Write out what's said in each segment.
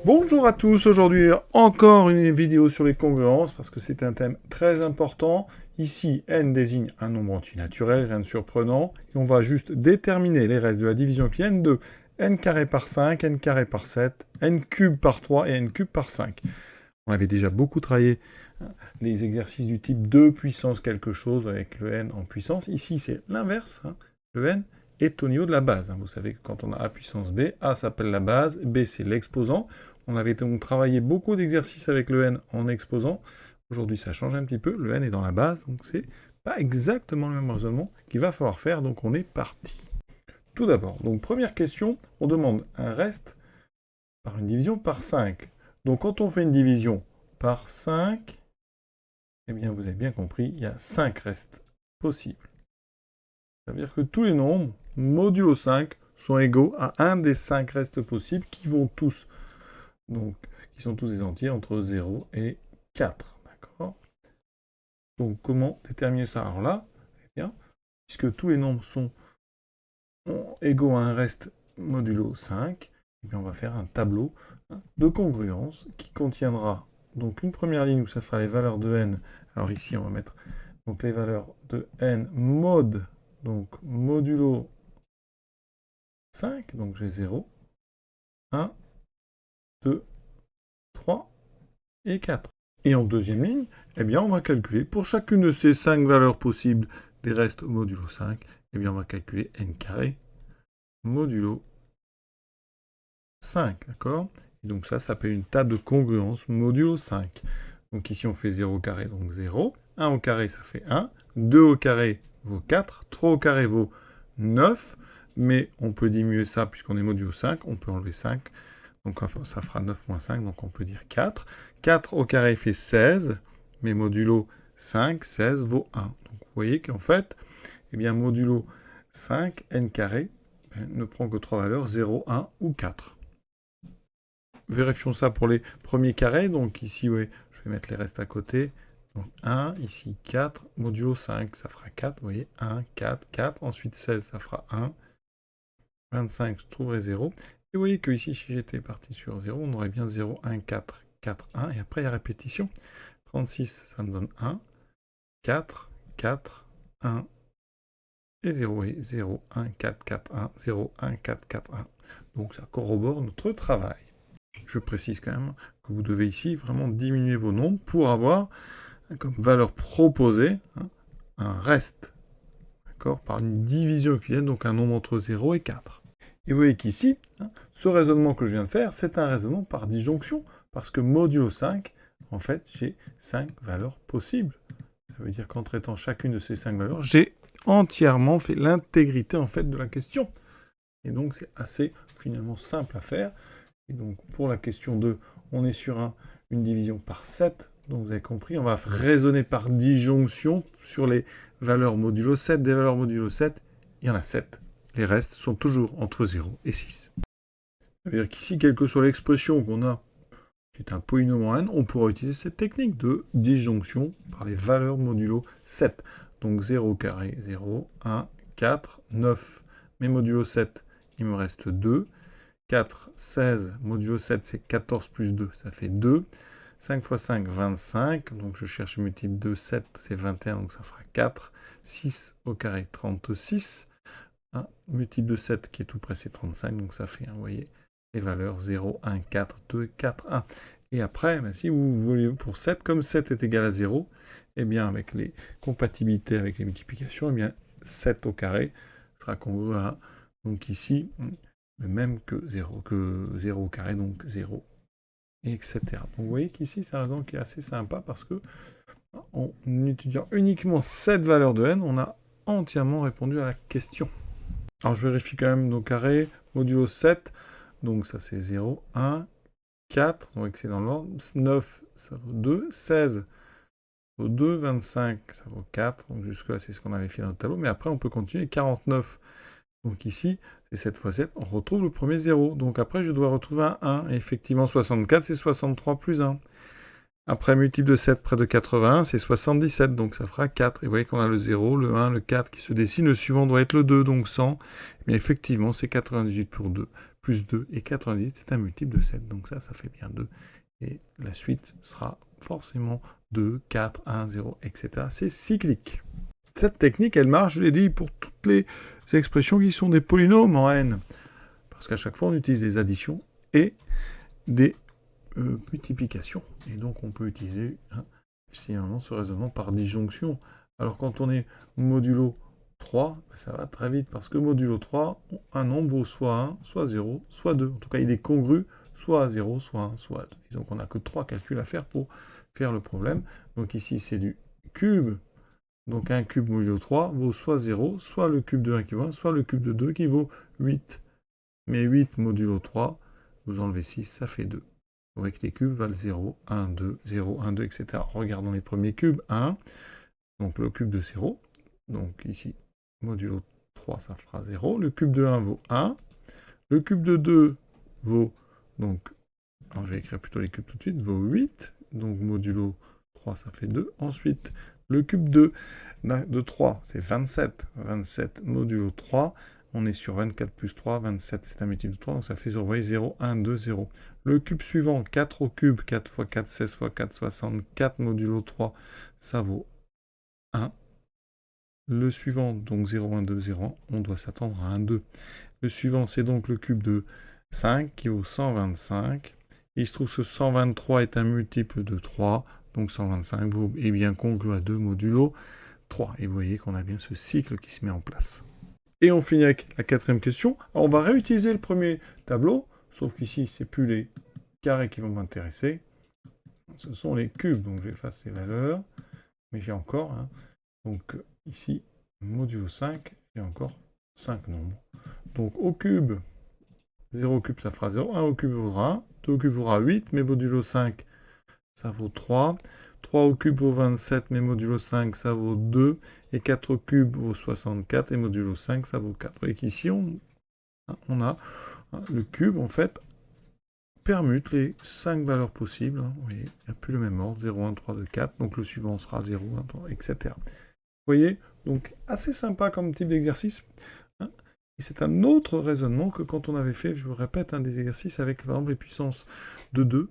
Bonjour à tous, aujourd'hui encore une vidéo sur les congruences parce que c'est un thème très important. Ici, n désigne un nombre entier naturel, rien de surprenant, et on va juste déterminer les restes de la division pi n de n carré par 5, n carré par 7, n cube par 3 et n cube par 5. On avait déjà beaucoup travaillé les exercices du type 2 puissance quelque chose avec le n en puissance. Ici, c'est l'inverse, le n est au niveau de la base. Vous savez que quand on a a puissance b, a s'appelle la base, b c'est l'exposant. On avait donc travaillé beaucoup d'exercices avec le n en exposant. Aujourd'hui, ça change un petit peu. Le n est dans la base, donc c'est pas exactement le même raisonnement qu'il va falloir faire. Donc on est parti. Tout d'abord, donc première question, on demande un reste par une division par 5. Donc quand on fait une division par 5, eh bien vous avez bien compris, il y a 5 restes possibles. Ça veut dire que tous les nombres modulo 5 sont égaux à un des 5 restes possibles qui vont tous donc qui sont tous des entiers entre 0 et 4. D'accord. Donc comment déterminer ça? Alors là, eh bien, puisque tous les nombres sont égaux à un reste modulo 5, eh bien on va faire un tableau de congruence qui contiendra donc une première ligne où ça sera les valeurs de n. Alors ici, on va mettre donc les valeurs de n mod, donc modulo 5, donc j'ai 0, 1, 2, 3 et 4. Et en deuxième ligne, eh bien, on va calculer pour chacune de ces 5 valeurs possibles des restes modulo 5, eh bien, on va calculer n carré modulo 5, d'accord? Et donc ça s'appelle une table de congruence modulo 5. Donc ici, on fait 0 au carré, donc 0. 1 au carré, ça fait 1. 2 au carré vaut 4. 3 au carré vaut 9. Mais on peut diminuer ça puisqu'on est modulo 5. On peut enlever 5. Donc ça fera 9 moins 5, donc on peut dire 4. 4 au carré fait 16. Mais modulo 5, 16 vaut 1. Donc vous voyez qu'en fait, eh bien, modulo 5, n carré, ne prend que 3 valeurs, 0, 1 ou 4. Vérifions ça pour les premiers carrés. Donc ici, ouais, je vais mettre les restes à côté. Donc 1, ici 4, modulo 5, ça fera 4, vous voyez, 1, 4, 4. Ensuite 16, ça fera 1. 25, je trouverai 0. Et vous voyez que ici, si j'étais parti sur 0, on aurait bien 0, 1, 4, 4, 1. Et après, il y a répétition. 36, ça me donne 1. 4, 4, 1. Et 0, oui, 0, 1, 4, 4, 1. 0, 1, 4, 4, 1. Donc ça corrobore notre travail. Je précise quand même que vous devez ici vraiment diminuer vos nombres pour avoir comme valeur proposée un reste, d'accord, par une division euclidienne, donc un nombre entre 0 et 4. Et vous voyez qu'ici, ce raisonnement que je viens de faire, c'est un raisonnement par disjonction, parce que modulo 5, en fait, j'ai 5 valeurs possibles. Ça veut dire qu'en traitant chacune de ces 5 valeurs, j'ai entièrement fait l'intégrité en fait de la question. Et donc c'est assez finalement simple à faire. Et donc pour la question 2, on est sur une division par 7. Donc vous avez compris, on va raisonner par disjonction sur les valeurs modulo 7. Des valeurs modulo 7, il y en a 7. Les restes sont toujours entre 0 et 6. Ça veut dire qu'ici, quelle que soit l'expression qu'on a, qui est un polynôme en n, on pourra utiliser cette technique de disjonction par les valeurs modulo 7. Donc 0 carré, 0, 1, 4, 9. Mes modulo 7, il me reste 2. 4, 16, modulo 7, c'est 14 plus 2, ça fait 2. 5 fois 5, 25. Donc je cherche le multiple de 7, c'est 21, donc ça fera 4. 6 au carré, 36. Multiple de 7 qui est tout près, c'est 35, donc ça fait, vous voyez, les valeurs 0, 1, 4, 2, 4, 1. Et après, ben, si vous voulez pour 7, comme 7 est égal à 0, eh bien avec les compatibilités avec les multiplications, eh bien 7 au carré sera congru à, donc ici, le même que 0 au carré, donc 0, etc. Donc vous voyez qu'ici, c'est un raisonnement qui est assez sympa parce que en étudiant uniquement cette valeur de n, on a entièrement répondu à la question. Alors je vérifie quand même nos carrés, modulo 7, donc ça c'est 0, 1, 4, donc c'est dans l'ordre, 9, ça vaut 2, 16, ça vaut 2, 25, ça vaut 4, donc jusque-là c'est ce qu'on avait fait dans le tableau, mais après on peut continuer, 49, donc ici, c'est 7 fois 7, on retrouve le premier 0, donc après je dois retrouver un 1, et effectivement 64 c'est 63 plus 1, Après, multiple de 7 près de 81, c'est 77, donc ça fera 4. Et vous voyez qu'on a le 0, le 1, le 4 qui se dessine. Le suivant doit être le 2, donc 100. Mais effectivement, c'est 98 pour 2. Plus 2 et 98, c'est un multiple de 7. Donc ça fait bien 2. Et la suite sera forcément 2, 4, 1, 0, etc. C'est cyclique. Cette technique, elle marche, je l'ai dit, pour toutes les expressions qui sont des polynômes en n. Parce qu'à chaque fois, on utilise des additions et des multiplications. Et donc, on peut utiliser finalement ce raisonnement par disjonction. Alors, quand on est modulo 3, ça va très vite, parce que modulo 3, un nombre vaut soit 1, soit 0, soit 2. En tout cas, il est congru soit à 0, soit 1, soit 2. Et donc, on n'a que 3 calculs à faire pour faire le problème. Donc ici, c'est du cube. Donc, un cube modulo 3 vaut soit 0, soit le cube de 1 qui vaut 1, soit le cube de 2 qui vaut 8. Mais 8 modulo 3, vous enlevez 6, ça fait 2. Vous voyez que les cubes valent 0, 1, 2, 0, 1, 2, etc. Regardons les premiers cubes. 1, donc le cube de 0. Donc ici, modulo 3, ça fera 0. Le cube de 1 vaut 1. Le cube de 2 vaut, donc, alors je vais écrire plutôt les cubes tout de suite, vaut 8. Donc modulo 3, ça fait 2. Ensuite, le cube de 3, c'est 27. 27 modulo 3. On est sur 24 plus 3, 27, c'est un multiple de 3, donc ça fait 0. Vous voyez, 0, 1, 2, 0. Le cube suivant, 4 au cube, 4 fois 4, 16 fois 4, 64, modulo 3, ça vaut 1. Le suivant, donc 0, 1, 2, 0, on doit s'attendre à 1, 2. Le suivant, c'est donc le cube de 5, qui vaut 125. Et il se trouve que ce 123 est un multiple de 3, donc 125 est bien congru à 2 modulo 3. Et vous voyez qu'on a bien ce cycle qui se met en place. Et on finit avec la quatrième question. Alors, on va réutiliser le premier tableau, sauf qu'ici, ce n'est plus les carrés qui vont m'intéresser. Ce sont les cubes, donc j'efface ces valeurs. Mais j'ai encore, donc ici, modulo 5, j'ai encore 5 nombres. Donc au cube, 0 au cube, ça fera 0. 1 au cube vaudra 1. 2 au cube vaudra 8, mais modulo 5, ça vaut 3. 3 au cube vaut 27, mais modulo 5, ça vaut 2. Et 4 au cube vaut 64, et modulo 5, ça vaut 4. Vous voyez qu'ici, on a le cube, en fait, permute les 5 valeurs possibles. Vous voyez, il n'y a plus le même ordre, 0, 1, 3, 2, 4. Donc le suivant sera 0, 1, 3, etc. Vous voyez, donc assez sympa comme type d'exercice. Et c'est un autre raisonnement que quand on avait fait, je vous répète, des exercices avec, par exemple, les puissances de 2.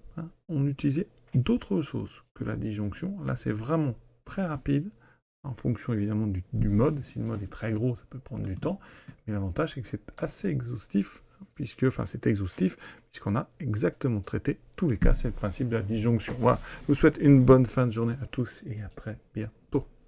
On utilisait d'autres choses que la disjonction. Là, c'est vraiment très rapide, en fonction évidemment du mode. Si le mode est très gros, ça peut prendre du temps. Mais l'avantage, c'est que c'est assez exhaustif, c'est exhaustif, puisqu'on a exactement traité tous les cas. C'est le principe de la disjonction. Voilà, je vous souhaite une bonne fin de journée à tous et à très bientôt.